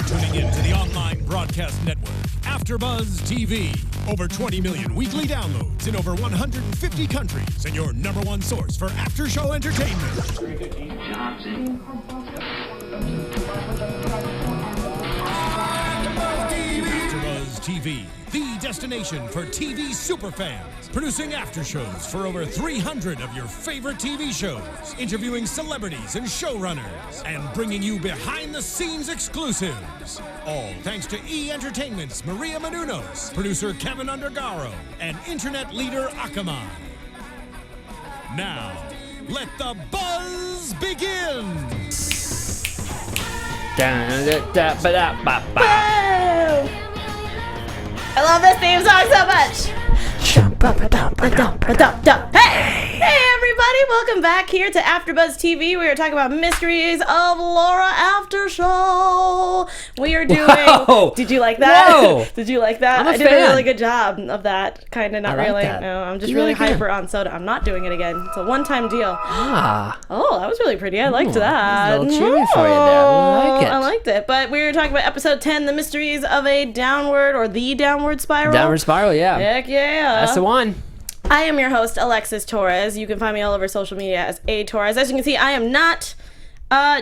tuning in to the online broadcast network, AFTERBUZZ TV. Over 20 million weekly downloads in over 150 countries, and your #1 source for after-show entertainment. AFTERBUZZ TV, the destination for TV superfans. Producing aftershows for over 300 of your favorite TV shows, interviewing celebrities and showrunners, and bringing you behind-the-scenes exclusives. All thanks to E! Entertainment's Maria Menounos, producer Kevin Undergaro, and internet leader Akamai. Now, let the buzz begin! I love this theme song so much. Hey everybody, welcome back here to AfterBuzz TV. We are talking about Mysteries of Laura After Show. We are doing... Whoa. Did you like that? Whoa. Did you like that? I'm a I did fan. a really good job of that. Kind of, not like really. that. No, I'm just You really really hyper on soda. I'm not doing it again. It's a one-time deal. Ah. Oh, that was really pretty. I liked that. A little cheery for you there. I like it. I liked it. But we were talking about episode 10, The Mysteries of a Downward or the Downward Spiral. Downward spiral, yeah. Heck yeah. That's the one. I am your host, Alexis Torres. You can find me all over social media as A Torres. As you can see, I am not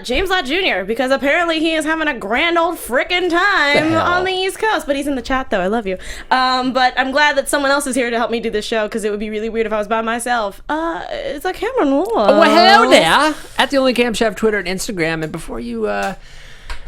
James Lott Jr. because apparently he is having a grand old frickin' time on the East Coast. But he's in the chat, though. I love you. But I'm glad that someone else is here to help me do this show because it would be really weird if I was by myself. It's like Cameron Wolf. Oh, well, hello there. At the Only Cam Chef, Twitter and Instagram. And before you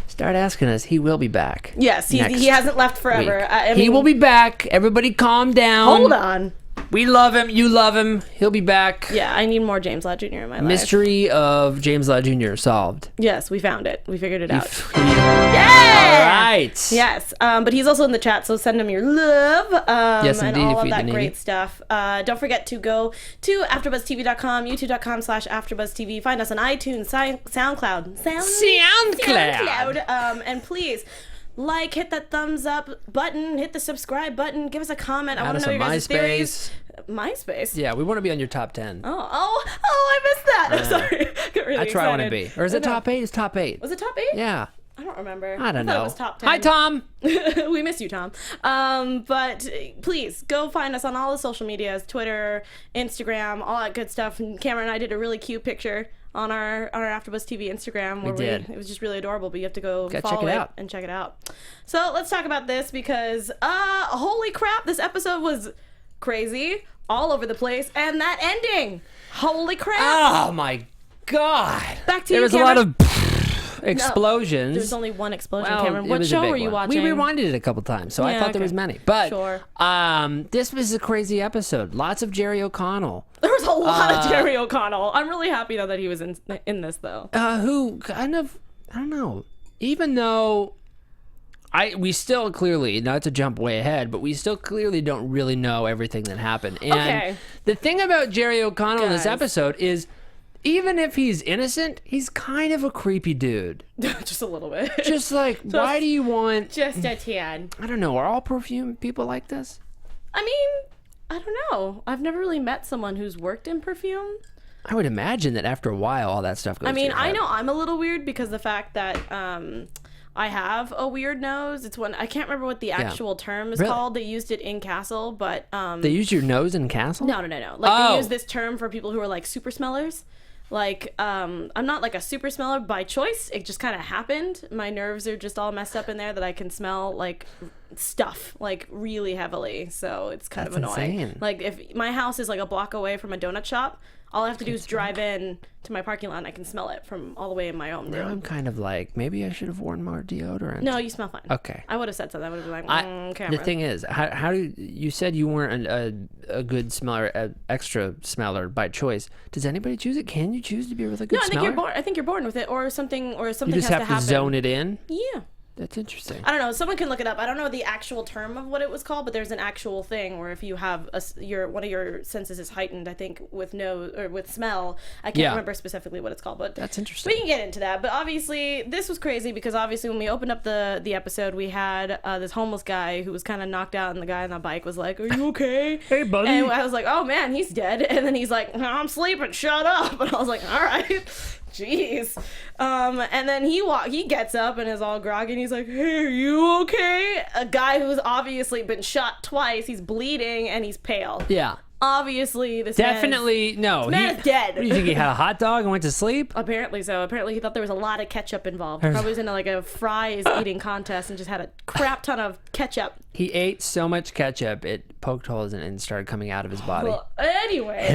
start asking us, he will be back. Yes, he hasn't left forever. He will be back. Everybody calm down. Hold on. We love him. You love him. He'll be back. Yeah, I need more James Lott Jr. in my life. Mystery of James Lott Jr. solved. Yes, we found it. We figured it out. Yeah! All right. Yes, but he's also in the chat, so send him your love. Yes, and indeed, all if of you that need great it. stuff. Don't forget to go to AfterBuzzTV.com, YouTube.com/AfterBuzzTV. Find us on iTunes, SoundCloud. SoundCloud. And please, hit that thumbs up button, hit the subscribe button, give us a comment. I want to know your guys' theories. MySpace? Yeah, we want to be on your top 10. Oh, I missed that. I'm sorry. Got really That's where I want to excited. be. Or is it top 8? It's top 8. Was it top 8? Yeah. I don't remember. I don't thought know. It was top 10. Hi, Tom. We miss you, Tom. But please go find us on all the social medias, Twitter, Instagram, all that good stuff. And Cameron and I did a really cute picture on our AfterBuzz TV Instagram where We did. it was just really adorable, but you have to go follow check it out. and check it out. So let's talk about this because holy crap, this episode was crazy, all over the place, and that ending, holy crap. Oh my God. Back to there you, was a Cameron. lot of explosions. There's only one explosion, Well, Cameron. it What was a show big were you one. watching? We rewinded it a couple times, so I Yeah, thought there okay. was many. But Sure. this was a crazy episode. Lots of Jerry O'Connell. There was a lot of Jerry O'Connell. I'm really happy though that he was in this though. Who kind of, I don't know, even though we still clearly, not to jump way ahead, but we still clearly don't really know everything that happened. And Okay. the thing about Jerry O'Connell in this Guys. episode is, even if he's innocent, he's kind of a creepy dude. Just a little bit. Just like, why do you want... Just a tad. I don't know, are all perfume people like this? I mean, I don't know. I've never really met someone who's worked in perfume. I would imagine that after a while, all that stuff goes I mean, to your I head. know I'm a little weird because the fact that I have a weird nose. It's I can't remember what the actual term is Really? called. They used it in Castle, but They use your nose in Castle? no. Like they Oh. use this term for people who are like super smellers. Like, I'm not like a super smeller by choice. It just kind of happened. My nerves are just all messed up in there that I can smell like stuff like really heavily. So it's kind That's of annoying. insane. Like if my house is like a block away from a donut shop, all I have to do is drive in to my parking lot and I can smell it from all the way in my own Now room. I'm kind of like, maybe I should have worn more deodorant. No, you smell fine. Okay. I would have said something. I would have been like, The Cameron. thing is, how do you said you weren't a good smeller, extra smeller by choice? Does anybody choose it? Can you choose to be a really good No, I think smeller? you're born. I think you're born with it, or something You has just to have to happen. zone it in. Yeah. That's interesting. I don't know. Someone can look it up. I don't know the actual term of what it was called, but there's an actual thing where if you have one of your senses is heightened, I think with nose or with smell. I can't remember specifically what it's called, but That's interesting. we can get into that. But obviously, this was crazy because obviously when we opened up the episode, we had this homeless guy who was kind of knocked out, and the guy on the bike was like, "Are you okay?" Hey, buddy. And I was like, "Oh man, he's dead." And then he's like, "I'm sleeping. Shut up." And I was like, "All right." jeez. And then he gets up and is all groggy and he's like, hey, are you okay? A guy who's obviously been shot twice, he's bleeding and he's pale. Yeah. Obviously, this Definitely, no. man is dead. What do you think, he had a hot dog and went to sleep? Apparently so. Apparently he thought there was a lot of ketchup involved. Probably was in like a fries eating contest and just had a crap ton of ketchup. He ate so much ketchup, it poked holes in it and started coming out of his body. Well, anyway.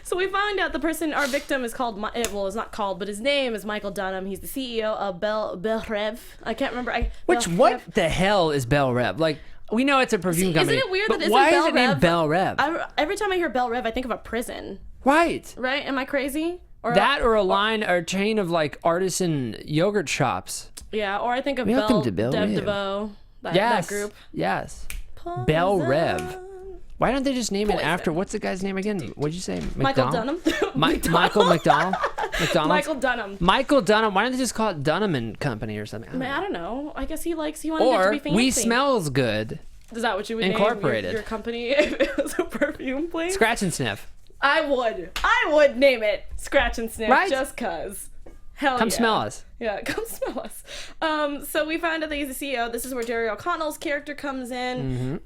So we find out the person, our victim, is called, well, it's not called, but his name is Michael Dunham. He's the CEO of Bel Rev. I can't remember. What the hell is Bel Rev? Like, we know it's a perfume company. Isn't it weird but that it's why Bel is it named Bel Rev? Every time I hear Bel Rev, I think of a prison. Right. Right? Am I crazy? Or a line or a chain of like artisan yogurt shops. Yeah, or I think of Welcome to Bel Rev. DeVoe, that group. Yes. Poison. Bel Rev. Why don't they just name Poison. it after, what's the guy's name again? What'd you say? Michael Dunham. Michael McDonald? McDonald's? Michael Dunham. Michael Dunham. Why don't they just call it Dunham and Company or something? I don't know. I guess he wanted it to Or be fancy. We Smells Good. Is that what you would Incorporated. name your company if it was a perfume place? Scratch and Sniff. I would name it Scratch and Sniff, Right? just cuz. Hell Come yeah. smell us. Yeah, come smell us. So we find out that he's the CEO. This is where Jerry O'Connell's character comes in.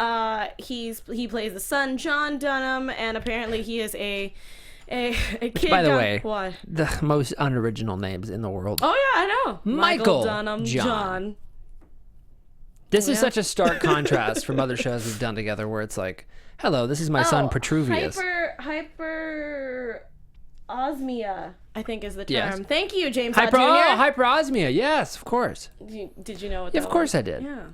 He plays the son, John Dunham, and apparently he is a kid. By the way, what? the most unoriginal names in the world. Oh yeah, I know. Michael Dunham, John. This is such a stark contrast from other shows we've done together where it's like, hello, this is my son Petruvius. Hyperosmia, I think is the term. Yes. Thank you, James Jr. Hyperosmia. Yes, of course. Did you know what Yeah, that of course was? I did. Yeah.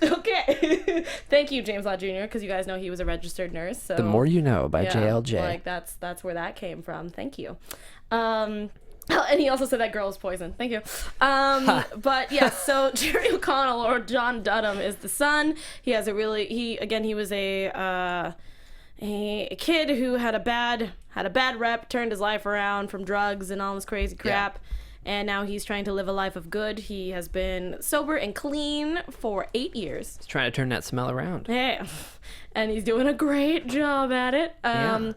Okay. Thank you, James Law Jr., because you guys know he was a registered nurse. So The More You Know by JLJ. Like that's where that came from. Thank you. And he also said that girl is poison. Thank you. But yeah, so Jerry O'Connell or John Dunham is the son. He has he was a kid who had a bad rep, turned his life around from drugs and all this crazy crap. Yeah. And now he's trying to live a life of good. He has been sober and clean for 8 years. He's trying to turn that smell around. Yeah. And he's doing a great job at it. And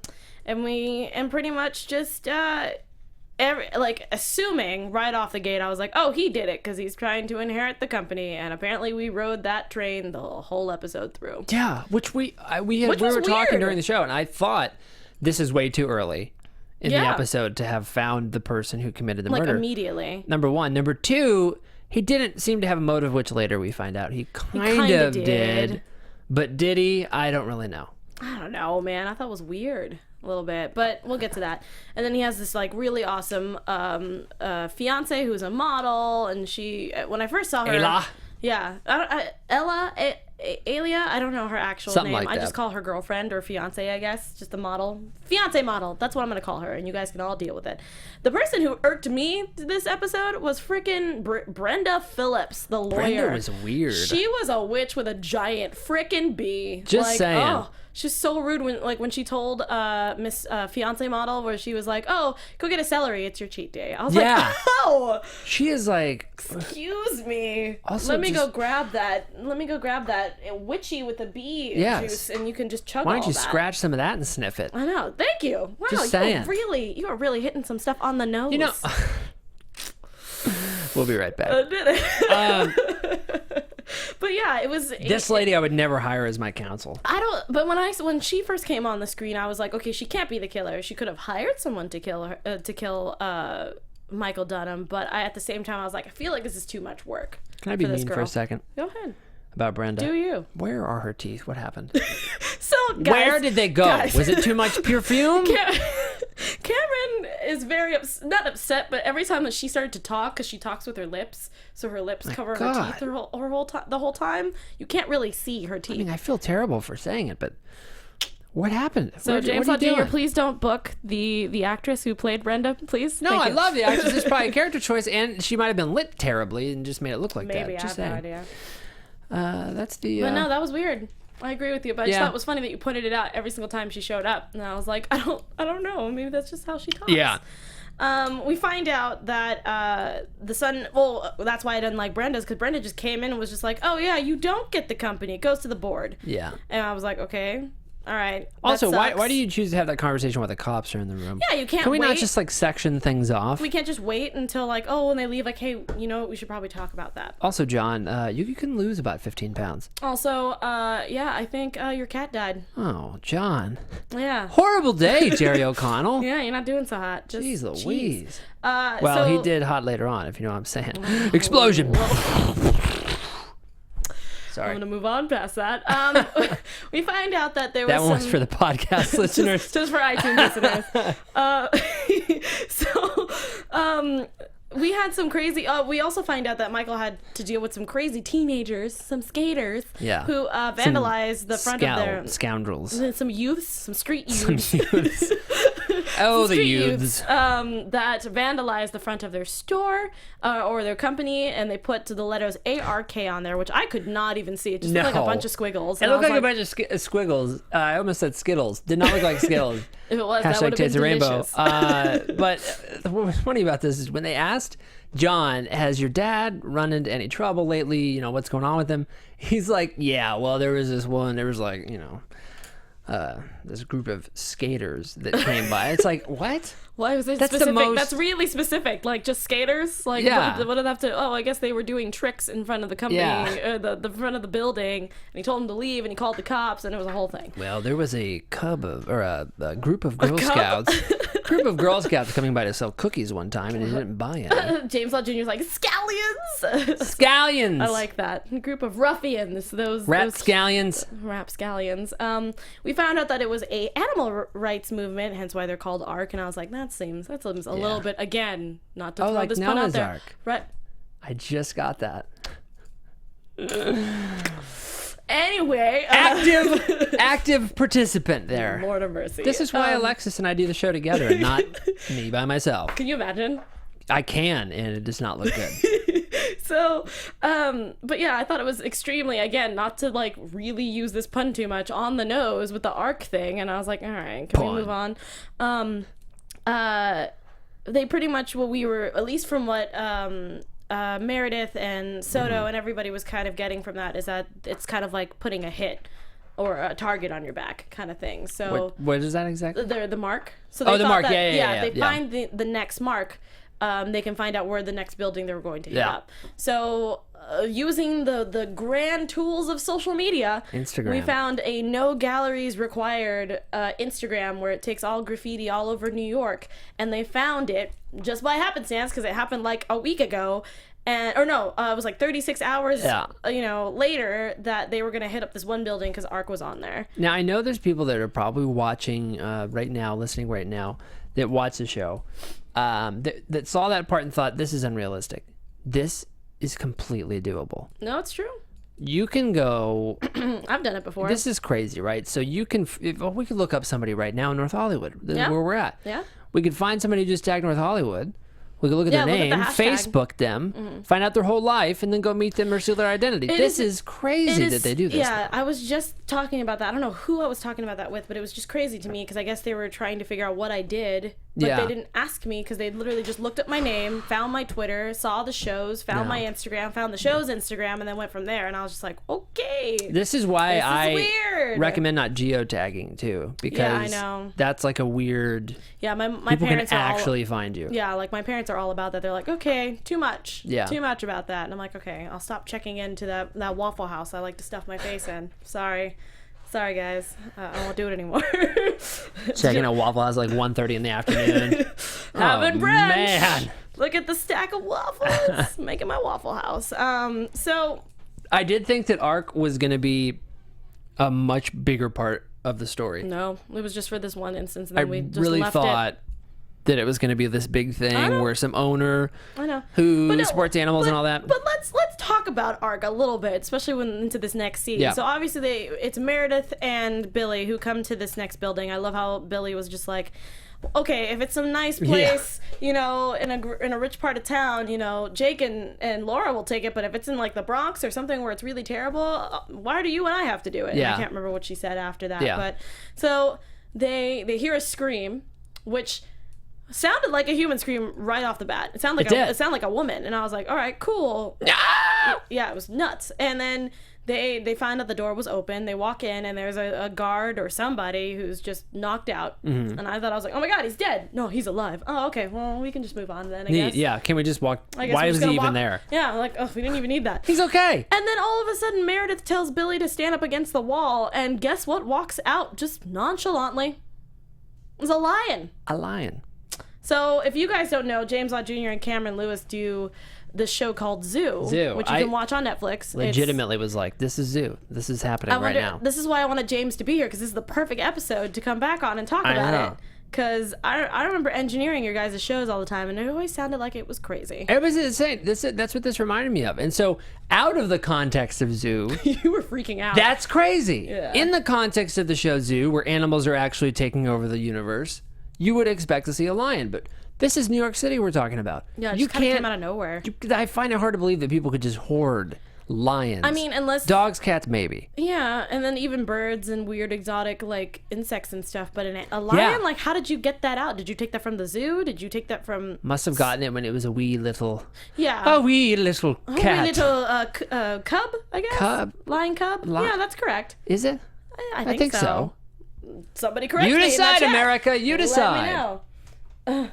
pretty much just assuming right off the gate, I was like, oh, he did it because he's trying to inherit the company. And apparently we rode that train the whole episode through. Yeah, which we were talking during the show, and I thought this is way too early in the episode to have found the person who committed the murder. Like immediately. Number one. Number two, he didn't seem to have a motive, which later we find out he kind of did. But did he? I don't really know. I don't know, man. I thought it was weird a little bit, but we'll get to that. And then he has this like really awesome fiance who's a model, and she, when I first saw her, Ayla. Yeah, Alia, I don't know her actual Something name. like I that. just call her girlfriend or fiance, I guess. Just the model. Fiance model. That's what I'm going to call her, and you guys can all deal with it. The person who irked me this episode was freaking Brenda Phillips, the lawyer. Brenda was weird. She was a witch with a giant freaking B. Just saying. Oh, she's so rude when she told Miss Fiance model where she was like, oh, go get a celery. It's your cheat day. I was like, oh. She is like... Excuse me. Also Let me go grab that witchy with the bee juice, and you can just chug all that. Why don't you scratch some of that and sniff it? I know. Thank you. Wow, Just saying. You are really hitting some stuff on the nose. You know... We'll be right back. But yeah, it was... This lady I would never hire as my counsel. But when she first came on the screen, I was like, okay, she can't be the killer. She could have hired someone to kill Michael Dunham, but at the same time, I was like, I feel like this is too much work. Can I be mean for a second? Go ahead. About Brenda. Do you? Where are her teeth? What happened? So, guys, where did they go? Was it too much perfume? Cameron is very not upset, but every time that she started to talk, because she talks with her lips, so her lips cover her teeth the whole time. You can't really see her teeth. I mean, I feel terrible for saying it, but what happened? So James Law Jr., please don't book the actress who played Brenda, please. No, I love the actress. It's probably a character choice, and she might have been lit terribly and just made it look like that. Maybe, I have no idea. That's the... But no, that was weird. I agree with you, but I just thought it was funny that you pointed it out every single time she showed up, and I was like, I don't know, maybe that's just how she talks. Yeah. We find out that the son, well, that's why I didn't like Brenda's, because Brenda just came in and was just like, oh yeah, you don't get the company, it goes to the board. Yeah. And I was like, okay, All right. Also, why do you choose to have that conversation while the cops are in the room? Yeah, you can't Can we wait. not just like section things off? We can't just wait until like, oh, when they leave, like, hey, you know what? We should probably talk about that. Also, John, you can lose about 15 pounds. Also, yeah, I think your cat died. Oh, John. Yeah. Horrible day, Jerry O'Connell. Yeah, you're not doing so hot. Just, Jeez Louise. Well, Well, he did hot later on, if you know what I'm saying. Explosion. Sorry. I'm gonna move on past that. We find out that there was That one was for the podcast listeners. just for iTunes listeners. We had some crazy. We also find out that Michael had to deal with some crazy teenagers, some skaters, who vandalized the front of their scoundrels. Some youths, some street youths. Oh, the street youths. That vandalized the front of their store or their company, and they put the letters ARK on there, which I could not even see. It just looked like a bunch of squiggles. It looked like a bunch of squiggles. I almost said Skittles. Did not look like Skittles. If it was, that would have been rainbow. delicious. But what was funny about this is when they asked John, has your dad run into any trouble lately? You know, what's going on with him? He's like, yeah, well, there was this one. There was like, you know, this group of skaters that came by. It's like, what? Why was it specific? That's really specific. Like, just skaters? Like, what did they have to... Oh, I guess they were doing tricks in front of the company, the front of the building, and he told them to leave, and he called the cops, and it was a whole thing. Well, there was a group of Girl Scouts... group of Girl Scouts coming by to sell cookies one time, and he didn't buy any. James Law Jr.'s like, scallions! Scallions! I like that. A group of ruffians. Those scallions. Rapscallions. We found out that it was a animal rights movement, hence why they're called ARK, and I was like, that seems a little bit, again, not to throw like this pun out Noah's there. Ark. Right. I just got that. Anyway, active participant there. Lord of mercy. This is why Alexis and I do the show together and not me by myself. Can you imagine? I can, and it does not look good. So, but yeah, I thought it was extremely, again, not to like really use this pun too much, on the nose with the ARK thing, and I was like, all right, can we move on? They pretty much, what we were, at least from what Meredith and Soto and everybody was kind of getting from that, is that it's kind of like putting a hit or a target on your back kind of thing. So what is that exactly? They're the mark. So they the thought mark. That, Yeah. They find the next mark. They can find out where the next building they were going to hit up. So using the grand tools of social media, Instagram, we found a no galleries required Instagram where it takes all graffiti all over New York, and they found it just by happenstance because it happened like a week ago. It was like 36 hours, later that they were going to hit up this one building because ARK was on there. Now, I know there's people that are probably watching right now, listening right now, that watch the show, that saw that part and thought, this is unrealistic. This is completely doable. No, it's true. You can go... I've done it before. This is crazy, right? So you can... we could look up somebody right now in North Hollywood. This is where we're at. Yeah. We could find somebody who just tagged North Hollywood. We could look at their name, Facebook them, find out their whole life, and then go meet them or steal their identity. This is crazy that they do this. Yeah, I was just talking about that. I don't know who I was talking about that with, but it was just crazy to me because I guess they were trying to figure out what I did, but they didn't ask me because they literally just looked up my name, found my Twitter, saw the shows, found my Instagram, found the show's Instagram, and then went from there. And I was just like, okay. This is why I weird. recommend not geotagging too, because I know. that's like a weird... Yeah, my people parents can are actually find you. Yeah, like my parents are all about that. They're like, okay, too much. Yeah. Too much about that. And I'm like, okay, I'll stop checking into that Waffle House I like to stuff my face in. Sorry, guys. I won't do it anymore. Checking a Waffle House like 1:30 in the afternoon. Having brunch. Man. Look at the stack of waffles. Making my Waffle House. So I did think that ARK was going to be a much bigger part of the story. no, it was just for this one instance, and then we just really left thought that it was going to be this big thing where some owner who supports animals and all that. But let's talk about ARK a little bit, especially when into this next scene. Yeah. So obviously it's Meredith and Billy who come to this next building. I love how Billy was just like, okay, if it's some nice place, in a rich part of town, Jake and Laura will take it. But if it's in like the Bronx or something where it's really terrible, why do you and I have to do it? Yeah. And I can't remember what she said after that. Yeah. But so they hear a scream, which sounded like a human scream right off the bat. It sounded like a woman, and I was like, all right, cool. Yeah, it was nuts. And then They find out the door was open. They walk in, and there's a guard or somebody who's just knocked out. And I was like, oh my god, he's dead. No, he's alive. Oh, okay. Well, we can just move on then, I guess. Yeah, can we just walk? Why is he even there? Yeah, like, oh, we didn't even need that. He's okay. And then all of a sudden, Meredith tells Billy to stand up against the wall, and guess what walks out just nonchalantly? It's a lion. A lion. So if you guys don't know, James Lott Jr. and Cameron Lewis do this show called Zoo, which you can watch on Netflix. Legitimately was like, this is Zoo. This is happening right now. This is why I wanted James to be here, because this is the perfect episode to come back on and talk about it. Because I remember engineering your guys' shows all the time, and it always sounded like it was crazy. It was insane. That's what this reminded me of. And so, out of the context of Zoo... You were freaking out. That's crazy. Yeah. In the context of the show Zoo, where animals are actually taking over the universe, you would expect to see a lion, but... This is New York City we're talking about. Yeah, it just kind of came out of nowhere. I find it hard to believe that people could just hoard lions. I mean, unless... Dogs, cats, maybe. Yeah, and then even birds and weird exotic, like, insects and stuff. But a lion, like, how did you get that out? Did you take that from the zoo? Did you take that from... Must have gotten it when it was a wee little... Yeah. A wee little cat. A wee little cub, I guess? Cub. Lion cub? Yeah, that's correct. Is it? I think so. Somebody correct me. You decide, America. You decide. Let me know.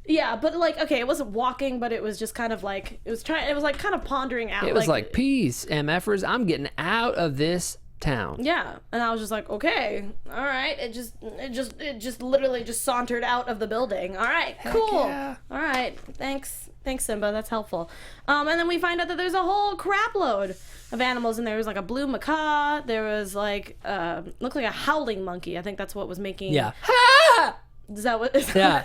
Yeah, but like, okay, it wasn't walking, but it was just kind of like, it was like kind of pondering out. It was like, peace, MFers, I'm getting out of this town. Yeah, and I was just like, okay, all right. It just literally just sauntered out of the building. All right, cool. Yeah. All right, thanks, Simba. That's helpful. And then we find out that there's a whole crap load of animals, and there was like a blue macaw. There was like, looked like a howling monkey. I think that's what was making. Yeah. Is that what? Yeah.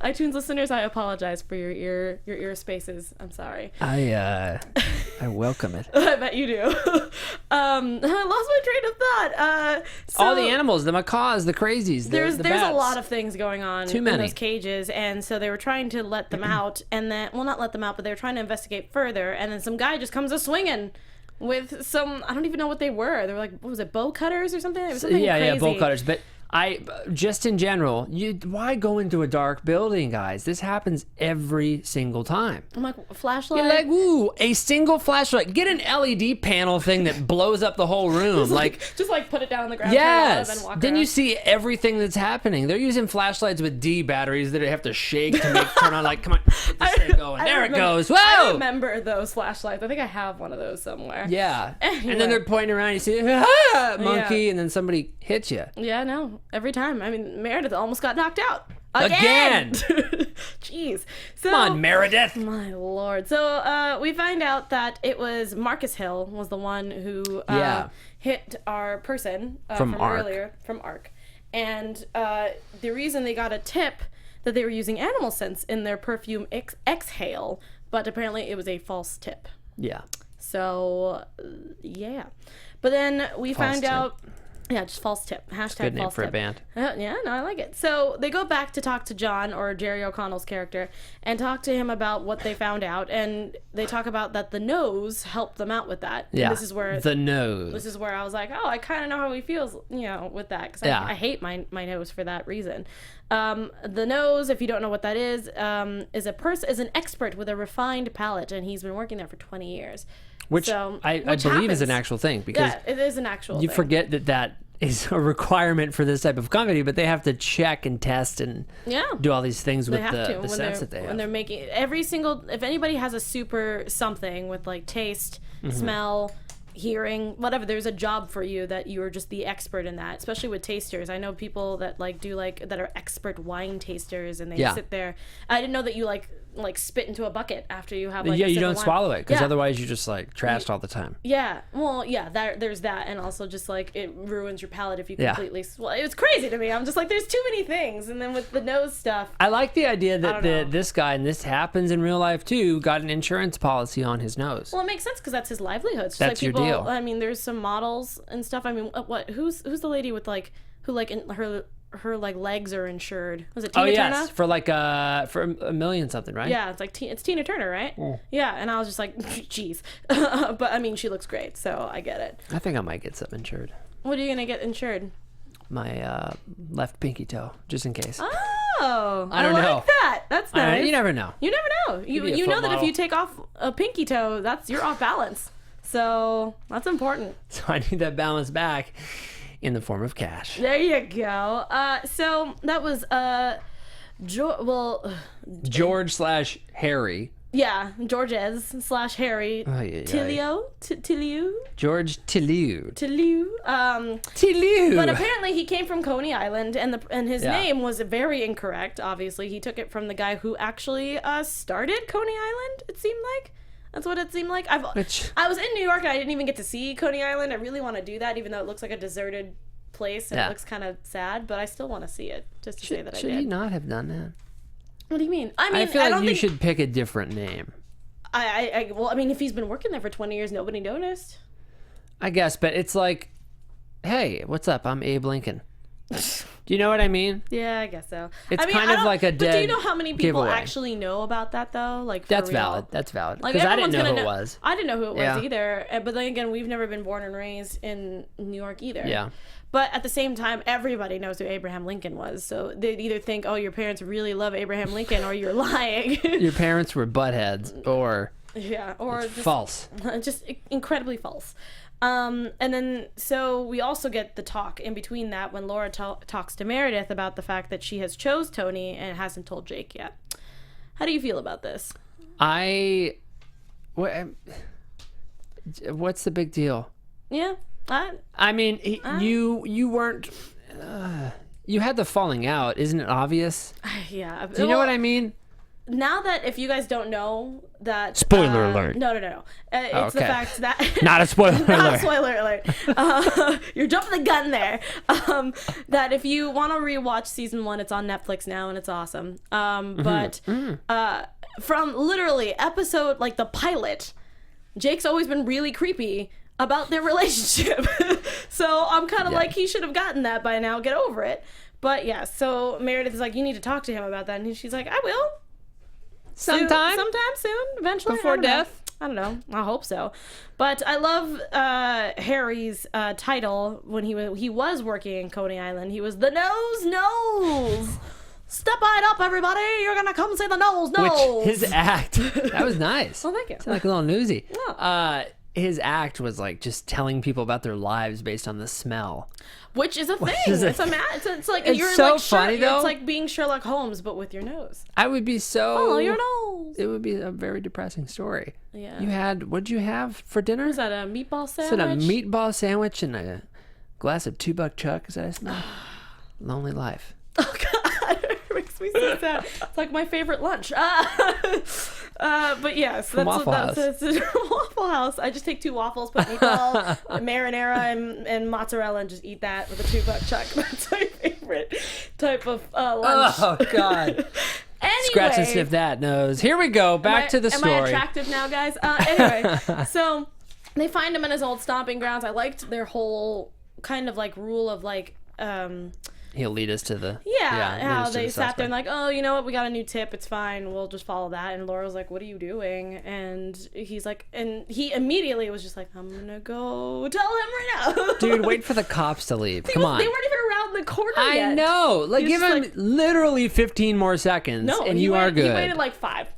iTunes listeners, I apologize for your ear spaces. I'm sorry. I welcome it. I bet you do. I lost my train of thought. All the animals, the macaws, the crazies, there's bats. a lot of things going on Too many. in those cages, and so they were trying to let them out, and then, well, not let them out, but they were trying to investigate further, and then some guy just comes a swinging with some, I don't even know what they were. They were like, what was it, bow cutters or something? It was something crazy. Yeah, bow cutters, but just in general, why go into a dark building, guys? This happens every single time. I'm like, a flashlight? You're like, ooh, a single flashlight. Get an LED panel thing that blows up the whole room. just put it down on the ground. Yes. And then walk then around. you see everything that's happening. They're using flashlights with D batteries that have to shake to turn on. Like, come on, get this thing going. There it goes. Whoa! I remember those flashlights. I think I have one of those somewhere. Yeah. Anyway. And then they're pointing around. You see, monkey, and then somebody hits you. Yeah, no. Every time. I mean, Meredith almost got knocked out. Again! Jeez. So, come on, Meredith. My lord. So we find out that it was Marcus Hill was the one who hit our person from earlier, from Ark. And the reason they got a tip that they were using animal scents in their perfume exhale, but apparently it was a false tip. Yeah. So, yeah. But then we found out... Yeah, just false tip. Hashtag good name false for tip. a band. Yeah, no, I like it. So they go back to talk to John, or Jerry O'Connell's character, and talk to him about what they found out. And they talk about that the nose helped them out with that. Yeah, and this is where the nose. This is where I was like, oh, I kind of know how he feels, with that. Because I hate my nose for that reason. The nose, if you don't know what that is an expert with a refined palate, and he's been working there for 20 years. Which I believe is an actual thing, because it is an actual you thing. forget that is a requirement for this type of comedy, but they have to check and test and do all these things with the sense that they have. When they're making if anybody has a super something with like taste, smell, hearing, whatever, there's a job for you that you're just the expert in that, especially with tasters. I know people that that are expert wine tasters, and they sit there. I didn't know that you like spit into a bucket after you have you don't swallow it, because otherwise you're just like trashed all the time. There's that, and also just like it ruins your palate if you completely it's crazy to me. I'm just like, there's too many things. And then with the nose stuff, I like the idea that this guy, and this happens in real life too, got an insurance policy on his nose. Well, it makes sense because that's his livelihood. It's just that's like people, your deal. I mean, there's some models and stuff. I mean, who's the lady with her like legs are insured? Was it Tina Turner? For like for $1 million something, right? Yeah, it's like it's Tina Turner, right? Yeah, and I was just like, jeez. But I mean, she looks great, so I get it. I think I might get something insured. What are you gonna get insured? My left pinky toe, just in case. Oh, I don't know. like that. That's nice. You never know. You never know. You know that if you take off a pinky toe, you're off balance. So that's important. So I need that balance back in the form of cash. There you go. So that was George/Harry. Yeah, Georges/Harry Tilio. George Tillieu. Tillieu. But apparently he came from Coney Island, and his name was very incorrect. Obviously, he took it from the guy who actually started Coney Island. It seemed like. That's what it seemed like. I was in New York and I didn't even get to see Coney Island. I really want to do that, even though it looks like a deserted place and it looks kind of sad. But I still want to see it, just to say that I did. Should he not have done that? What do you mean? I feel like you should pick a different name. Well, I mean, if he's been working there for 20 years, nobody noticed. I guess, but it's like, hey, what's up? I'm Abe Lincoln. Do you know what I mean? Yeah, I guess so. It's kind of like a dead But do you know how many people giveaway. actually know about that, though? Like, for That's real? valid. That's valid. Like, Because I didn't everyone's know who gonna it was. I didn't know who it was either. But then again, we've never been born and raised in New York either. Yeah. But at the same time, everybody knows who Abraham Lincoln was. So they'd either think, oh, your parents really love Abraham Lincoln, or you're lying. Your parents were buttheads, or or it's false. Just incredibly false. And then, so we also get the talk in between that when Laura talks to Meredith about the fact that she has chose Tony and hasn't told Jake yet. How do you feel about this? What's the big deal? Yeah. I mean, you weren't. You had the falling out. Isn't it obvious? Yeah. Do you know what I mean? Now that, if you guys don't know that... Spoiler alert. No. It's the fact that... Not a spoiler alert. Not a spoiler alert. You're jumping the gun there. That if you want to rewatch season 1, it's on Netflix now, and it's awesome. But from literally episode, like the pilot, Jake's always been really creepy about their relationship. So I'm kind of like, he should have gotten that by now. Get over it. But yeah, so Meredith is like, you need to talk to him about that. And she's like, I will. Sometime soon, eventually. Before death? I don't know. I hope so. But I love Harry's title when he was working in Coney Island. He was the nose. Step right up, everybody. You're going to come say the nose. Which his act, that was nice. Well, thank you. It's like a little newsy. Yeah. His act was like just telling people about their lives based on the smell. Which is a thing. It's like it's you're so like funny though. It's like being Sherlock Holmes, but with your nose. I would be so. Follow your nose. It would be a very depressing story. Yeah. You had, what did you have for dinner? Was that a meatball sandwich? Is it a meatball sandwich and a glass of $2 Chuck? Is that a smell? Lonely life. Oh God, it makes me so sad. It's like my favorite lunch. But yes, From Waffle House. That's Waffle House. I just take 2 waffles, put meatball, marinara, and mozzarella, and just eat that with a $2 Chuck. That's my favorite type of lunch. Oh God. Anyway, Scratch and sniff that nose. Here we go. Back to the story. Am I attractive now, guys? Anyway, so they find him in his old stomping grounds. I liked their whole kind of like rule of like. He'll lead us to the... how they sat there and like, oh, you know what? We got a new tip. It's fine. We'll just follow that. And Laura's like, what are you doing? And he's like... And he immediately was just like, I'm going to go tell him right now. Dude, wait for the cops to leave. Come on. They weren't even around the corner yet. I know. Like, give him literally 15 more seconds and you are good. He waited like 5.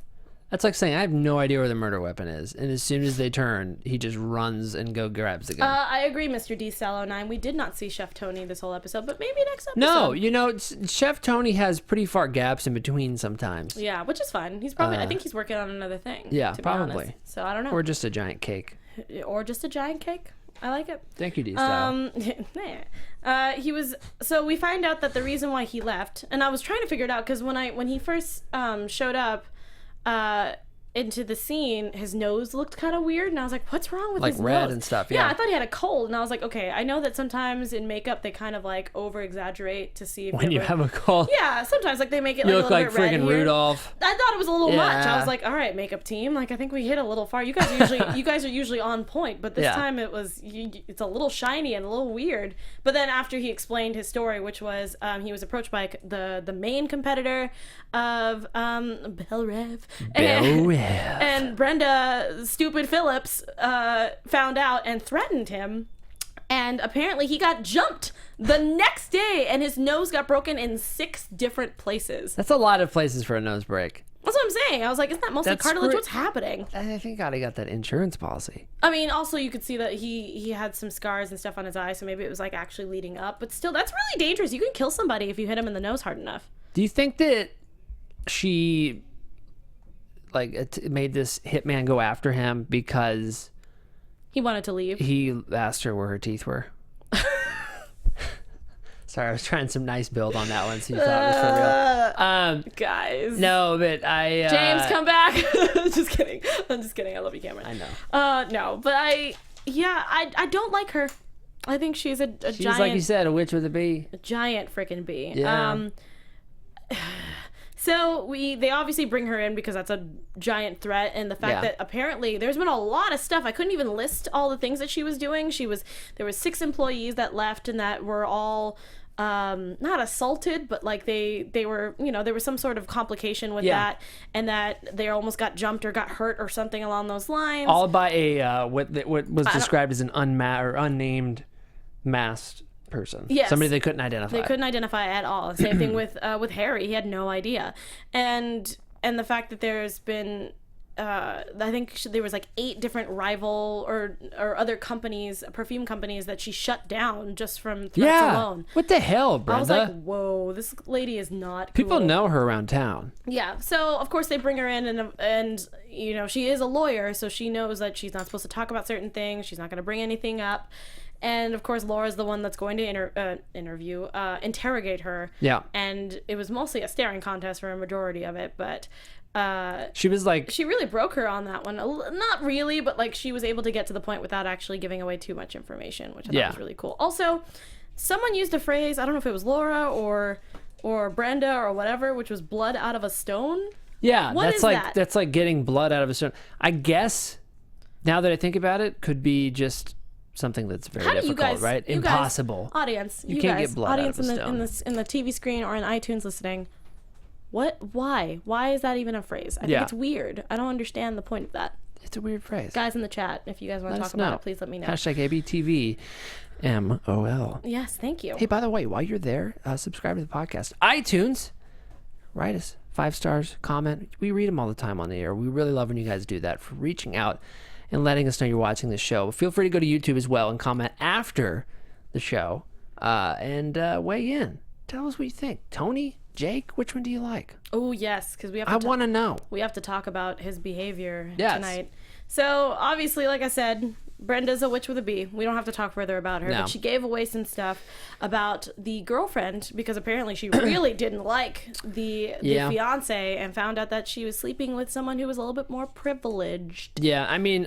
That's like saying, I have no idea where the murder weapon is. And as soon as they turn, he just runs and grabs the gun. I agree, Mr. D-Sallow9. We did not see Chef Tony this whole episode, but maybe next episode. No, you know, Chef Tony has pretty far gaps in between sometimes. Yeah, which is fine. He's probably, I think he's working on another thing. Yeah, to probably. Be honest. So I don't know. Or just a giant cake. Or just a giant cake. I like it. Thank you, D-Style. He was, so we find out that the reason why he left, and I was trying to figure it out, because when he first showed up, into the scene, his nose looked kind of weird, and I was like, what's wrong with his nose? Like red and stuff, yeah. I thought he had a cold, and I was like, okay, I know that sometimes in makeup they kind of like over-exaggerate to see if when you have a cold. Yeah, sometimes like they make it you like look a little like bit red friggin' here. Rudolph. I thought it was a little much. I was like, all right, makeup team, like I think we hit a little far. You guys are usually on point, but this time it's a little shiny and a little weird. But then after he explained his story, which was he was approached by the main competitor of Belle Rev. And Brenda Stupid Phillips found out and threatened him, and apparently he got jumped the next day and his nose got broken in 6 different places. That's a lot of places for a nose break. That's what I'm saying. I was like, isn't that mostly cartilage? What's happening? I think God, he got that insurance policy. I mean, also you could see that he had some scars and stuff on his eye, so maybe it was like actually leading up. But still, that's really dangerous. You can kill somebody if you hit him in the nose hard enough. Do you think that she made this hitman go after him because he wanted to leave? He asked her where her teeth were. Sorry, I was trying some nice build on that one, so you thought it was for real. Guys. No, but James, come back. Just kidding. I'm just kidding. I love you, Cameron. I know. No, but I don't like her. I think she's a she's giant... like you said, a witch with a bee. A giant freaking bee. Yeah. So they obviously bring her in because that's a giant threat, and the fact that apparently there's been a lot of stuff. I couldn't even list all the things that she was doing. There was 6 employees that left and that were all not assaulted, but like they were, there was some sort of complication with that, and that they almost got jumped or got hurt or something along those lines. All by a what was described as an unnamed masked person. Yes. Somebody they couldn't identify. They couldn't identify at all. Same thing with Harry. He had no idea. And the fact that there's been I think there was like 8 different rival or other companies, perfume companies that she shut down just from threats alone. What the hell, Brenda? I was like, whoa, this lady is not cool. People know her around town. Yeah. So of course they bring her in and she is a lawyer, so she knows that she's not supposed to talk about certain things. She's not going to bring anything up. And of course, Laura's the one that's going to interrogate her. Yeah. And it was mostly a staring contest for a majority of it, but she was like, she really broke her on that one. Not really, but like she was able to get to the point without actually giving away too much information, which I thought was really cool. Also, someone used a phrase, I don't know if it was Laura or Brenda or whatever, which was blood out of a stone. Yeah, what is that? That's like getting blood out of a stone. I guess now that I think about it, could be just something that's very difficult, right? Impossible. Audience, you can't get blood out of a stone. in the TV screen or in iTunes listening. Why is that even a phrase? I think it's weird. I don't understand the point of that. It's a weird phrase. Guys in the chat, if you guys want to talk about it, please let me know. #ABTV MOL. Yes, thank you. Hey, by the way, while you're there, subscribe to the podcast. iTunes, write us 5 stars, comment. We read them all the time on the air. We really love when you guys do that, for reaching out and letting us know you're watching the show. Feel free to go to YouTube as well and comment after the show and weigh in. Tell us what you think. Tony, Jake, which one do you like? Oh, yes, because we have I want to know. We have to talk about his behavior tonight. So, obviously, like I said, Brenda's a witch with a bee. We don't have to talk further about her, but she gave away some stuff about the girlfriend because apparently she really didn't like the fiance and found out that she was sleeping with someone who was a little bit more privileged. Yeah, I mean,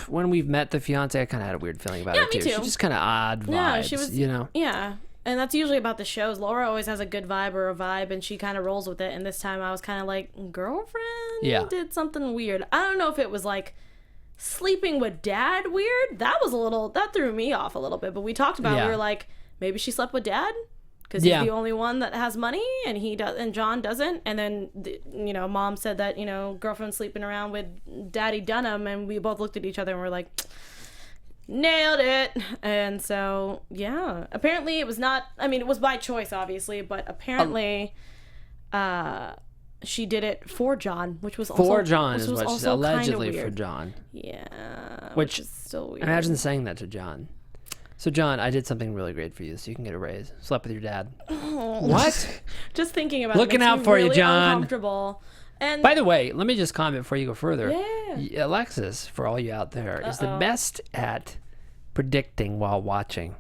when we've met the fiance, I kind of had a weird feeling about her too. She's just kind of odd vibes, Yeah, she was, Yeah. And that's usually about the shows. Laura always has a good vibe or a vibe, and she kind of rolls with it. And this time I was kind of like, girlfriend did something weird. I don't know if it was like sleeping with dad weird. That threw me off a little bit. But we talked about it. We were like, maybe she slept with dad because he's the only one that has money, and he does, and John doesn't. And then mom said that girlfriend's sleeping around with Daddy Dunham, and we both looked at each other and we're like, nailed it. And so apparently it was not, it was by choice obviously, but apparently she did it for John, which was for John is what she said, allegedly for John. Which is still weird. Imagine saying that to John. So John, I did something really great for you so you can get a raise. Slept with your dad. What? Just thinking about looking it out for really you, John. Uncomfortable. And by the way, let me just comment before you go further. Yeah. Alexis, for all you out there, is the best at predicting while watching.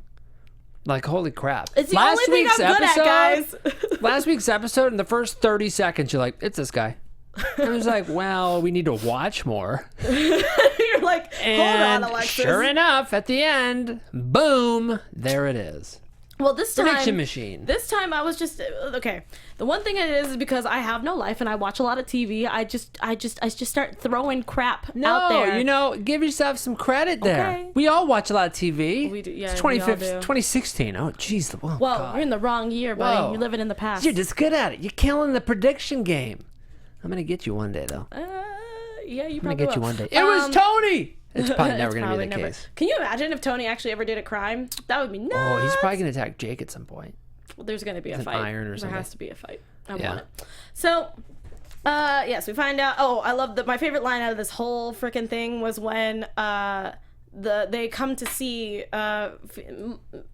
Like, holy crap. It's the only thing I'm good at, guys. Last week's episode, in the first 30 seconds, you're like, it's this guy. And I was like, well, we need to watch more. You're like, hold on, Alexis. Sure enough, at the end, boom, there it is. Well, this time, prediction machine. This time I was just okay. The one thing it is because I have no life and I watch a lot of TV. I just start throwing crap out there. Give yourself some credit there. Okay. We all watch a lot of TV. We do, yeah. It's 2016. Oh, jeez. Well, God. you're in the wrong year, buddy. You're living in the past. You're just good at it. You're killing the prediction game. I'm gonna get you one day, though. Yeah, you probably will. I'm gonna get you one day. It was Tony. It's probably never going to be the case. Can you imagine if Tony actually ever did a crime? That would be nuts. Oh, he's probably going to attack Jake at some point. Well, there's going to be a fight. Iron or something. There has to be a fight. I want it. So, Yes, we find out. Oh, I love my favorite line out of this whole freaking thing was when they come to see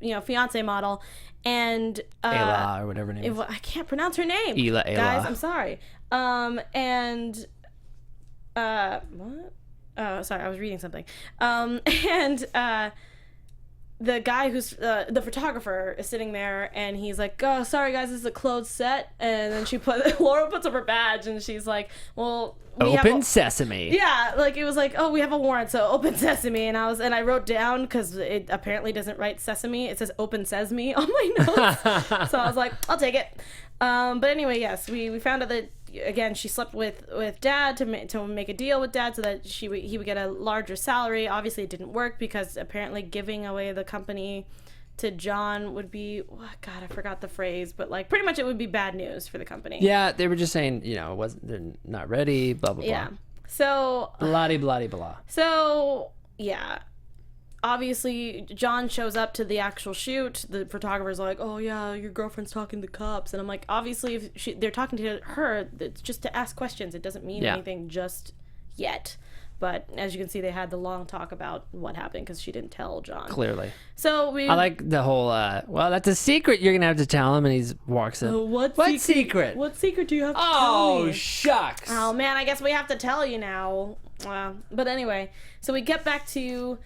fiance model, and Ayla or whatever her name is. I can't pronounce her name. Ayla. Guys, I'm sorry. And what? Oh, sorry, I was reading something. The guy who's the photographer is sitting there, and he's like, "Oh, sorry guys, this is a closed set." And then Laura puts up her badge, and she's like, "Well, open sesame." Yeah, like it was like, "Oh, we have a warrant, so open sesame." And I wrote down, because it apparently doesn't write sesame, it says open sesame on my notes. So I was like, I'll take it. But anyway, yes, we found out that, again, she slept with Dad to make a deal with Dad so that he would get a larger salary. Obviously, it didn't work because apparently giving away the company to John would be, God, I forgot the phrase, but like pretty much it would be bad news for the company. Yeah, they were just saying, they're not ready, blah blah blah. Yeah. So blah blah blah. So yeah. Obviously, John shows up to the actual shoot. The photographer's like, "Oh yeah, your girlfriend's talking to the cops," and I'm like, obviously, if they're talking to her, it's just to ask questions. It doesn't mean anything just yet. But as you can see, they had the long talk about what happened because she didn't tell John. Clearly. So I like the whole, well, that's a secret you're going to have to tell him, and he walks in. What secret? What secret do you have to tell me? Oh, shucks. Oh, man, I guess we have to tell you now. But anyway, so we get back to...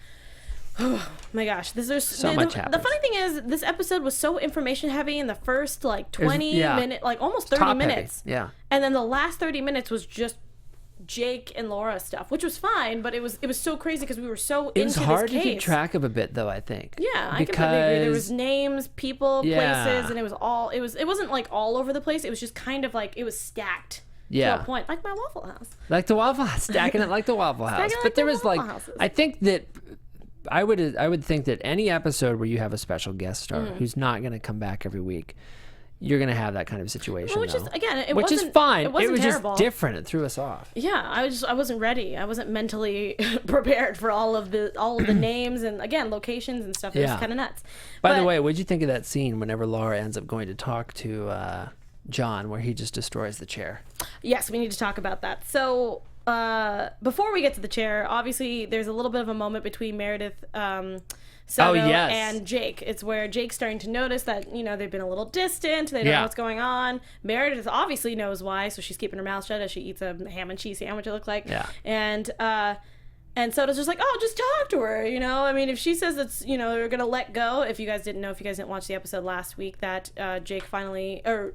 Oh my gosh, so much happens. The funny thing is, this episode was so information heavy in the first, like, 20 minutes, like, almost 30 minutes. Heavy. Yeah. And then the last 30 minutes was just Jake and Laura stuff, which was fine, but it was so crazy because we were so into this case. It was hard to keep track of a bit, though, I think. Yeah, I completely agree. There was names, people, places, and it wasn't, like, all over the place. It was just kind of, like, it was stacked. Yeah. To a point, like my Waffle House. Like the Waffle House, stacking it like the Waffle House. But there was, like, I think that... I would think that any episode where you have a special guest star who's not going to come back every week, you're going to have that kind of situation. Well, which is fine. It was terrible. Just different. It threw us off. Yeah, I wasn't ready. I wasn't mentally prepared for all of the names and, again, locations and stuff. It was kind of nuts. By the way, what did you think of that scene whenever Laura ends up going to talk to John, where he just destroys the chair? Yes, we need to talk about that. So. Before we get to the chair, obviously there's a little bit of a moment between Meredith Soto and Jake. It's where Jake's starting to notice that, they've been a little distant. They don't know what's going on. Meredith obviously knows why, so she's keeping her mouth shut as she eats a ham and cheese sandwich, it looks like. Yeah. And Soto's just like, oh, just talk to her, I mean, if she says that's, they're going to let go. If you guys didn't watch the episode last week, that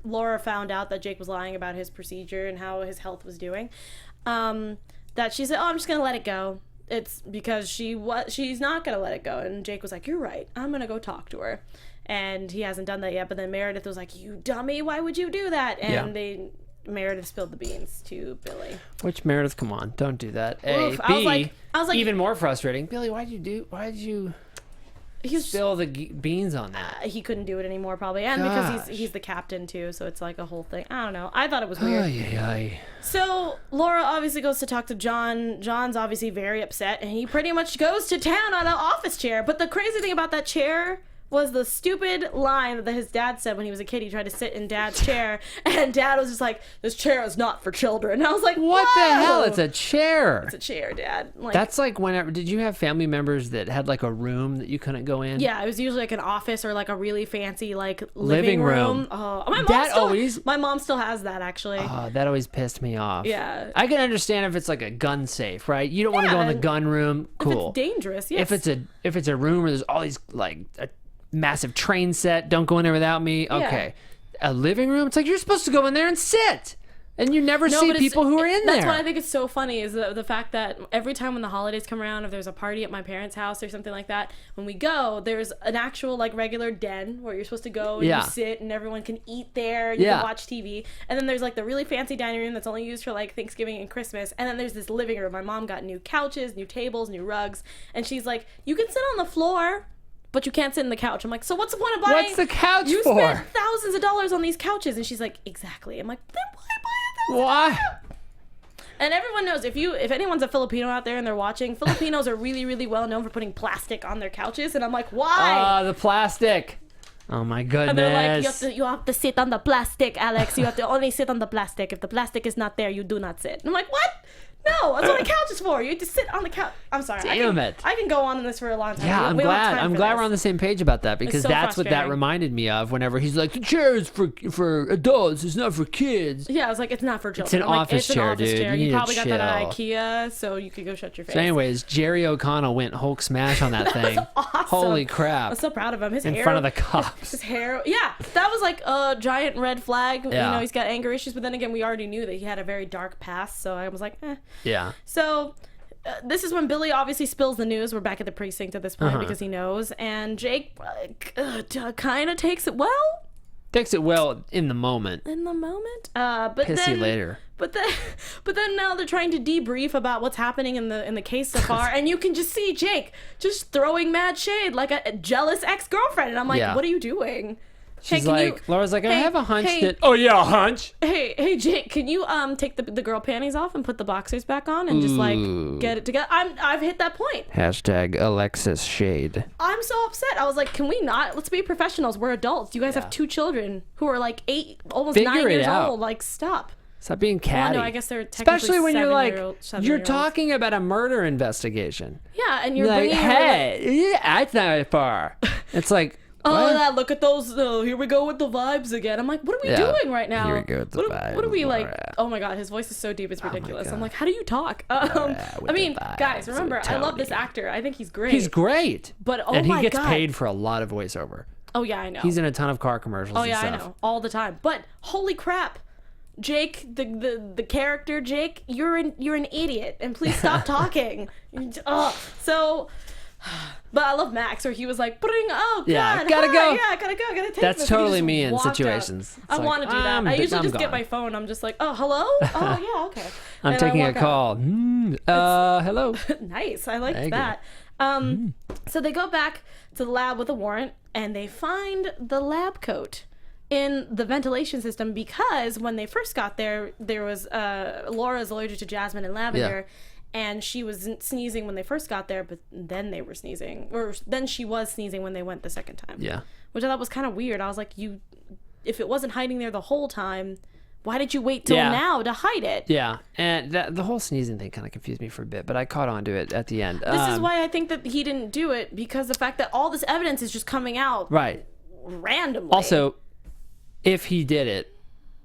Laura found out that Jake was lying about his procedure and how his health was doing. That she said, "Oh, I'm just gonna let it go. It's because she's not gonna let it go." And Jake was like, "You're right. I'm gonna go talk to her." And he hasn't done that yet. But then Meredith was like, "You dummy! Why would you do that?" And Meredith spilled the beans to Billy. Which Meredith, come on, don't do that. Oof, B, I was like, even more frustrating. Billy, why did you spill the beans on that? He couldn't do it anymore, probably, and because he's the captain too, so it's like a whole thing. I don't know. I thought it was weird. So Laura obviously goes to talk to John. John's obviously very upset, and he pretty much goes to town on an office chair. But the crazy thing about that chair was the stupid line that his dad said when he was a kid. He tried to sit in Dad's chair, and Dad was just like, "This chair is not for children." And I was like, "What the hell? It's a chair." It's a chair, Dad. Like, that's like whenever. Did you have family members that had like a room that you couldn't go in? Yeah, it was usually like an office or like a really fancy like living room. Oh, my mom still has that, actually. Oh, that always pissed me off. Yeah, I can understand if it's like a gun safe, right? You don't want to go in the gun room. Cool. If it's dangerous, yes. If it's a room where there's all these like a massive train set, don't go in there without me. Okay. A living room, it's like you're supposed to go in there and sit, and you never see people who are in there. That's why I think it's so funny is the fact that every time when the holidays come around, if there's a party at my parents' house or something like that, when we go, there's an actual like regular den where you're supposed to go and you sit and everyone can eat there and you can watch TV, and then there's like the really fancy dining room that's only used for like Thanksgiving and Christmas, and then there's this living room. My mom got new couches, new tables, new rugs, and she's like, you can sit on the floor, but you can't sit in the couch. I'm like, so what's the point of buying? What's the couch you for? You spent thousands of dollars on these couches. And she's like, exactly. I'm like, then why buy Why? And everyone knows, if anyone's a Filipino out there and they're watching, Filipinos are really, really well known for putting plastic on their couches. And I'm like, why? The plastic. Oh my goodness. And they're like, you have to sit on the plastic, Alex. You have to only sit on the plastic. If the plastic is not there, you do not sit. And I'm like, what? No, that's what the couch is for. You have to sit on the couch. I'm sorry. Damn it. I can go on in this for a long time. Yeah, I'm glad we're on the same page about that, because so that's what that frustrating. reminded me of whenever he's like, the chair is for adults, it's not for kids. Yeah, I was like, it's not for children. It's an office chair, dude. You need to probably got that at chill. IKEA, so you could go shut your face. So anyways, Jerry O'Connell went Hulk smash on that thing. Awesome. Holy crap. I'm so proud of him. His hair. In front of the cops. His hair. Yeah, that was like a giant red flag. Yeah. You know, he's got anger issues, but then again, we already knew that he had a very dark past, so I was like, eh. Yeah. So this is when Billy obviously spills the news. We're back at the precinct at this point because he knows, and Jake kind of takes it well. Takes it well in the moment. But Pissy then later. But then now they're trying to debrief about what's happening in the case so far, and you can just see Jake just throwing mad shade like a jealous ex-girlfriend, and I'm like, Yeah. what are you doing? She's Hey, can like, Laura's like, I hey, have a hunch hey, that. Oh yeah, a hunch. Hey, Jake, can you take the girl panties off and put the boxers back on and just like get it together? I've hit that point. Hashtag Alexis shade. I'm so upset. I was like, can we not? Let's be professionals. We're adults. You guys have 2 children who are like 8, almost Figure 9 it years out. old. Like, stop. Stop being catty. Well, no, I guess they're technically especially when you're like, 7-year-old, you're 7-year-olds. talking about a murder investigation. Yeah, and you're Like, bringing hey, yeah, that's not far. It's like, oh, what? yeah, look at those. Oh, here we go with the vibes again. I'm like, what are we doing right now? Here we go with the vibes, What are we like? Laura. Oh my god, his voice is so deep, it's ridiculous. I'm God. like, how do you talk? with I mean, the vibes, guys, remember, I love this Tony. actor. I think he's great. He's great. But oh and he my gets god, paid for a lot of voiceover. Oh yeah, I know. He's in a ton of car commercials. Oh yeah, I and stuff. know, all the time. But holy crap, Jake, the character Jake, you're an idiot, and please stop talking. Ugh. So. But I love Max, where he was like, oh, God, Yeah, gotta hi, go. Yeah, gotta go, gotta take That's this. And he totally just me in walked out. situations. It's I like, want to do that. I usually I'm just get gone. my phone. I'm just like, oh, hello? Oh, yeah, okay. I'm And I taking a walk out. call. Hello. Nice. I liked Thank that. So they go back to the lab with a warrant, and they find the lab coat in the ventilation system, because when they first got there was Laura's allergic to jasmine and lavender. And she was sneezing when they first got there, but then they were sneezing, or then she was sneezing when they went the second time. Yeah. Which I thought was kind of weird. I was like, if it wasn't hiding there the whole time, why did you wait till now to hide it? Yeah, and the whole sneezing thing kind of confused me for a bit, but I caught on to it at the end. This is why I think that he didn't do it, because the fact that all this evidence is just coming out right. randomly. Also, if he did it,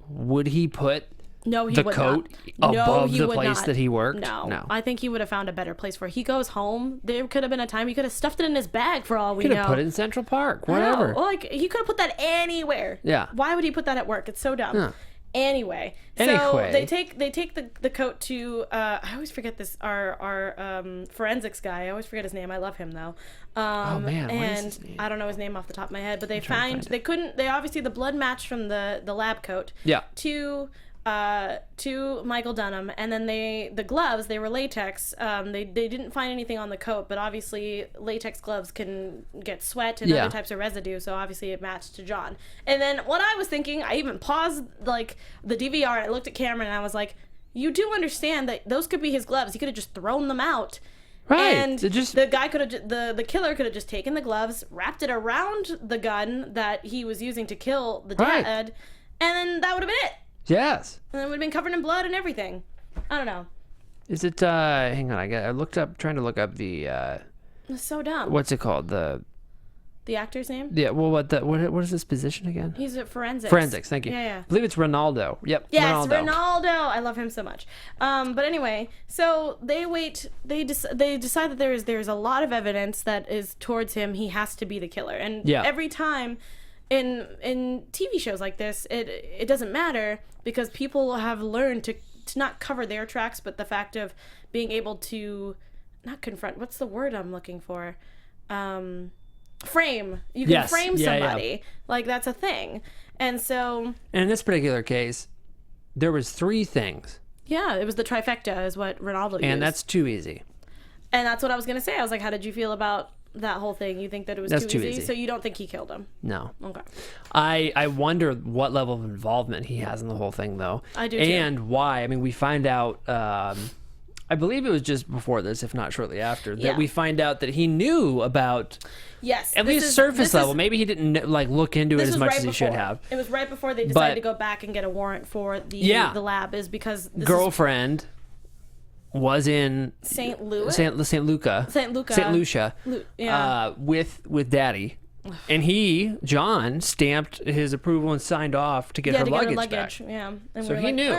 would he put no, he the would coat not. above he the would place not. that he worked? No, I think he would have found a better place for it. He goes home. There could have been a time he could have stuffed it in his bag for all we Could know. have put it in Central Park, I know. whatever. Well, like, he could have put that anywhere. Yeah. Why would he put that at work? It's so dumb. Yeah. Anyway, so Anyway. they take the coat to I always forget this our forensics guy. I always forget his name. I love him though. Oh, man, what is and his name? I don't know his name off the top of my head, but they trying to find it. they obviously the blood matched from the lab coat Yeah. to Michael Dunham, and then the gloves, they were latex. They didn't find anything on the coat, but obviously latex gloves can get sweat and other types of residue, so obviously it matched to John. And then what I was thinking, I even paused like the DVR and I looked at Cameron and I was like, you do understand that those could be his gloves. He could have just thrown them out. Right. And Just, the guy could have, the killer could have just taken the gloves, wrapped it around the gun that he was using to kill the Right. dad, and then that would have been it. yes. And it would have been covered in blood and everything. I don't know. Is it, hang on, I trying to look up the, It's so dumb. what's it called? The actor's name? Yeah, well, what is this position again? He's at forensics. Forensics, thank you. Yeah. I believe it's Ronaldo. Yep. Yes, Ronaldo. I love him so much. But anyway, so they wait. They decide that there's a lot of evidence that is towards him. He has to be the killer. And every time in TV shows like this, it doesn't matter, because people have learned to not cover their tracks, but the fact of being able to not confront. What's the word I'm looking for? Frame. You can frame somebody. Yeah. Like, that's a thing. And so, And in this particular case, there was 3 things. yeah, it was the trifecta is what Ronaldo used. And that's too easy. And that's what I was going to say. I was like, how did you feel about that whole thing? You think that it was That's too too easy? easy. So you don't think he killed him? No. Okay. I wonder what level of involvement he has in the whole thing, though. I do, too. And why. I mean, we find out I believe it was just before this, if not shortly after, that Yeah. we find out that he knew about Yes. at least surface level. Maybe he didn't like look into it as much as he should have. It was right before they decided to go back and get a warrant for the lab, is because girlfriend was in St. Louis, St. Lucia, with Daddy. And John, stamped his approval and signed off to get her luggage back. Yeah. And so he knew.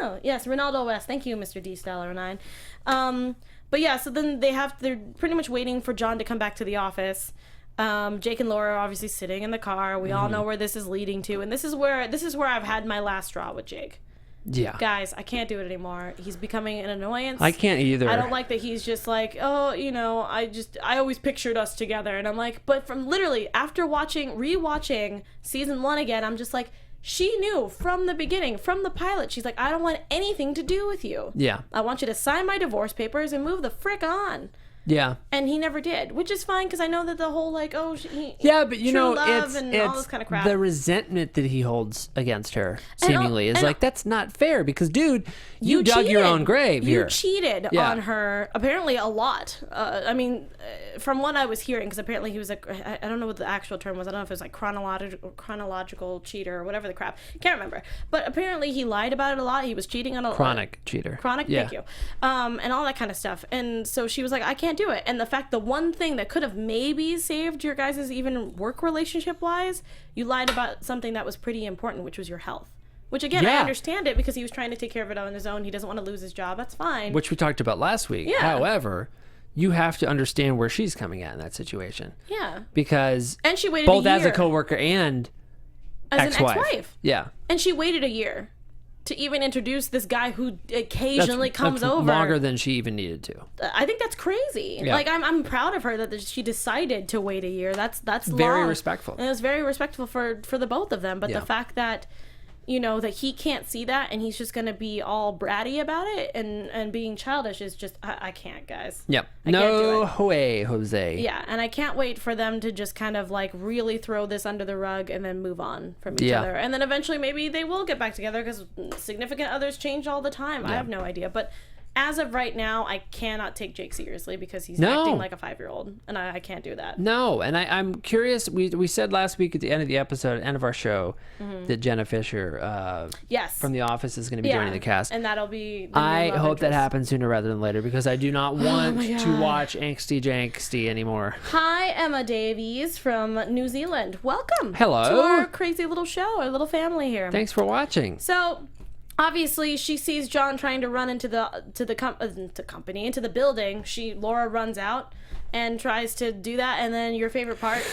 Oh, yes, Ronaldo West. Thank you, Mr. D. Stellar 9. But yeah, so then they're pretty much waiting for John to come back to the office. Jake and Laura are obviously sitting in the car. We all know where this is leading to, and this is where I've had my last straw with Jake. Yeah. Guys, I can't do it anymore. He's becoming an annoyance. I can't either. I don't like that he's just like, oh, I always pictured us together. And I'm like, but from literally after rewatching season 1 again, I'm just like, she knew from the beginning, from the pilot, she's like, I don't want anything to do with you. Yeah. I want you to sign my divorce papers and move the frick on. Yeah. And he never did, which is fine because I know that the whole like, oh, but love and all this it's kind of crap. the resentment that he holds against her seemingly is like, that's not fair because, dude, you dug your own grave here. You cheated on her apparently a lot. I mean, from what I was hearing, because apparently he was I don't know what the actual term was. I don't know if it was like chronological cheater or whatever the crap. Can't remember. But apparently he lied about it a lot. He was cheating on a chronic cheater. Chronic, thank you. And all that kind of stuff. And so she was like, I can't do it. And the one thing that could have maybe saved your guys' even work relationship wise, you lied about something that was pretty important, which was your health. Which again, I understand it because he was trying to take care of it on his own. He doesn't want to lose his job. That's fine. Which we talked about last week. Yeah. However, you have to understand where she's coming at in that situation. Yeah. Because and she waited both a year. as a coworker and as an ex-wife. Yeah. And she waited a year to even introduce this guy who occasionally comes over. Longer than she even needed to. I think that's crazy. Yeah. Like I'm proud of her that she decided to wait a year. That's very long. respectful. And it was very respectful for the both of them. But the fact that that he can't see that and he's just gonna be all bratty about it and being childish is just I can't, guys. Yep. I can't do No it. way, Jose. Yeah, and I can't wait for them to just kind of like really throw this under the rug and then move on from each other. And then eventually maybe they will get back together because significant others change all the time. I have no idea. But as of right now, I cannot take Jake seriously because he's acting like a 5-year-old, and I can't do that. No, and I'm curious. We said last week at the end of the episode, end of our show, that Jenna Fisher from The Office is going to be joining the cast. And that'll be I hope that happens sooner rather than later because I do not want to watch Angsty Janksty anymore. Hi, Emma Davies from New Zealand. Welcome. Hello. To our crazy little show, our little family here. Thanks for watching. So, obviously, she sees John trying to run into the building. Laura runs out and tries to do that, and then your favorite part,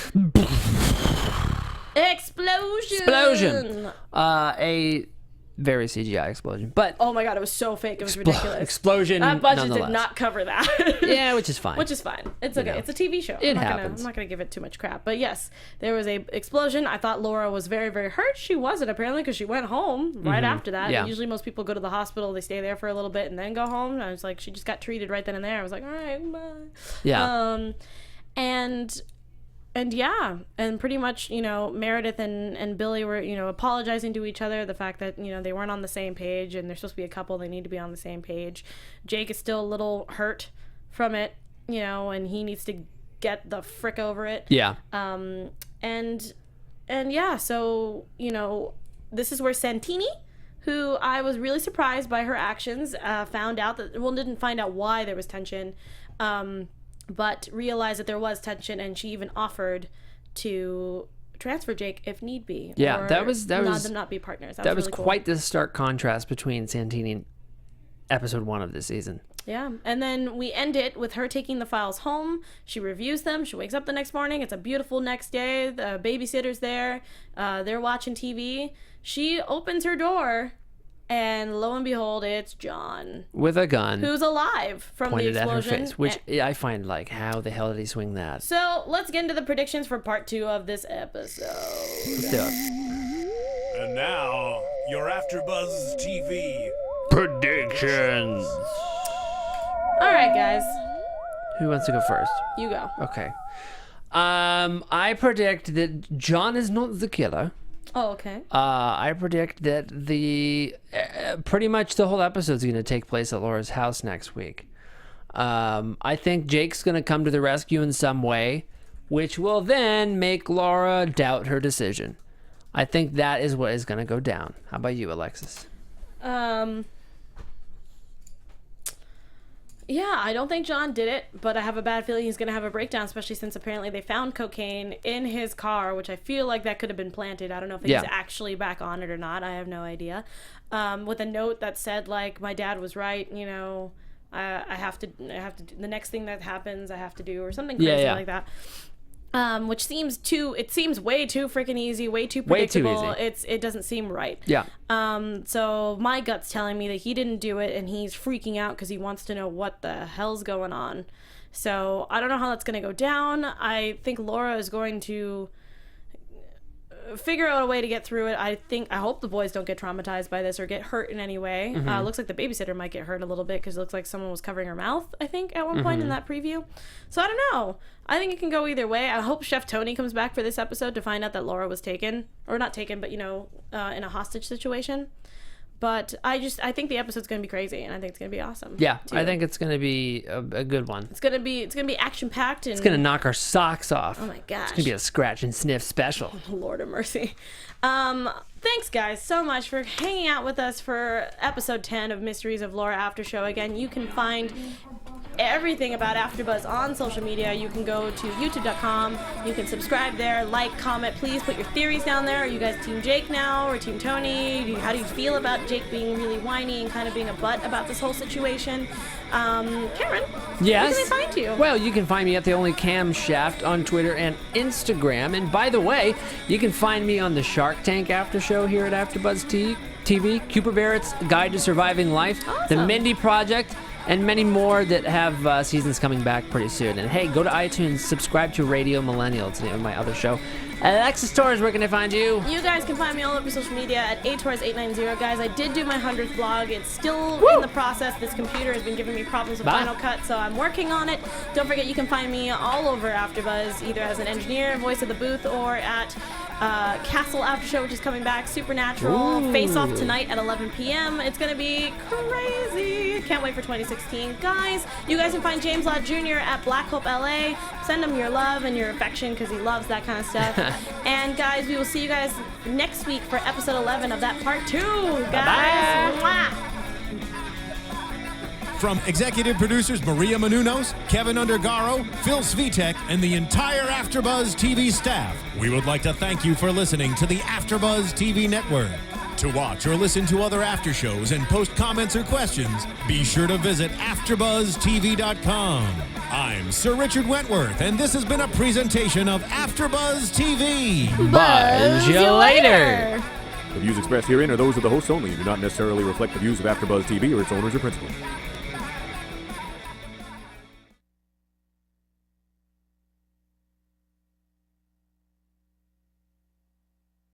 explosion. A very CGI explosion, but oh my god, it was so fake. It was ridiculous. Explosion. That budget did not cover that. Yeah, which is fine. Which is fine. It's okay. It's a TV show. It happens. I'm not gonna give it too much crap. But yes, there was a explosion. I thought Laura was very, very hurt. She wasn't apparently because she went home right after that. Yeah. Usually most people go to the hospital, they stay there for a little bit and then go home. And I was like, she just got treated right then and there. I was like, all right, bye. Yeah. And yeah, and pretty much, Meredith and Billy were, apologizing to each other. The fact that, they weren't on the same page and they're supposed to be a couple. They need to be on the same page. Jake is still a little hurt from it, and he needs to get the frick over it. Yeah. And yeah, so, this is where Santini, who I was really surprised by her actions, didn't find out why there was tension, but realized that there was tension, and she even offered to transfer Jake if need be. Yeah, or that was them not be partners. That was really cool. quite the stark contrast between Santini and episode 1 of this season. Yeah, and then we end it with her taking the files home. She reviews them. She wakes up the next morning. It's a beautiful next day. The babysitter's there. They're watching TV. She opens her door, and lo and behold, it's John. With a gun. Who's alive from the explosion. Pointed at her face, which I find like, how the hell did he swing that? So, let's get into the predictions for part 2 of this episode. Let's do it. And now, your AFTERBUZZ TV predictions. All right, guys. Who wants to go first? You go. Okay. I predict that John is not the killer. Oh, okay. I predict that pretty much the whole episode's going to take place at Laura's house next week. I think Jake's going to come to the rescue in some way, which will then make Laura doubt her decision. I think that is what is going to go down. How about you, Alexis? Yeah, I don't think John did it, but I have a bad feeling he's going to have a breakdown, especially since apparently they found cocaine in his car, which I feel like that could have been planted. I don't know if he's actually back on it or not. I have no idea. With a note that said, like, my dad was right, you know, I have to, the next thing that happens, I have to do, or something crazy like that. Which seems way too freaking easy, way too predictable. Way too easy. It doesn't seem right. Yeah. So my gut's telling me that he didn't do it, and he's freaking out because he wants to know what the hell's going on. So I don't know how that's going to go down. I think Laura is going to figure out a way to get through it. I hope the boys don't get traumatized by this or get hurt in any way. Looks like the babysitter might get hurt a little bit because it looks like someone was covering her mouth, I think, at one point in that preview. So I don't know. I think it can go either way. I hope Chef Tony comes back for this episode to find out that Laura was taken, or not taken, but, you know, in a hostage situation. But I think the episode's going to be crazy, and I think it's going to be awesome. Yeah, too. I think it's going to be a good one. It's going to be action-packed. And it's going to knock our socks off. Oh, my gosh. It's going to be a scratch and sniff special. Lord of mercy. Thanks, guys, so much for hanging out with us for episode 10 of Mysteries of Laura After Show. Again, you can find everything about AfterBuzz on social media. You can go to youtube.com. You can subscribe there, like, comment. Please put your theories down there. Are you guys Team Jake now or Team Tony? How do you feel about Jake being really whiny and kind of being a butt about this whole situation? Cameron, yes. where can they find you? Well, you can find me at The Only Cam Shaft on Twitter and Instagram. And by the way, you can find me on the Shark Tank After Show here at AfterBuzz TV, Cooper Barrett's Guide to Surviving Life, The Mindy Project, and many more that have seasons coming back pretty soon. And hey, go to iTunes, subscribe to Radio Millennial. It's the name of my other show. Alexis Torres, where can I find you? You guys can find me all over social media at atorres890. Guys, I did do my 100th vlog. It's still in the process. This computer has been giving me problems with Final Cut, so I'm working on it. Don't forget, you can find me all over AfterBuzz, either as an engineer, voice of the booth, or at Castle After Show, which is coming back. Supernatural. Face Off tonight at 11 p.m. It's going to be crazy. Can't wait for 2016. Guys, you guys can find James Lott Jr. at Black Hope LA. Send him your love and your affection because he loves that kind of stuff. And guys, we will see you guys next week for episode 11 of that part 2. Guys, mwah! From executive producers Maria Menounos, Kevin Undergaro, Phil Svitek, and the entire AfterBuzz TV staff, we would like to thank you for listening to the AfterBuzz TV network. To watch or listen to other after shows and post comments or questions, be sure to visit AfterBuzzTV.com. I'm Sir Richard Wentworth, and this has been a presentation of AfterBuzz TV. Buzz you later. The views expressed herein are those of the hosts only and do not necessarily reflect the views of AfterBuzz TV or its owners or principals.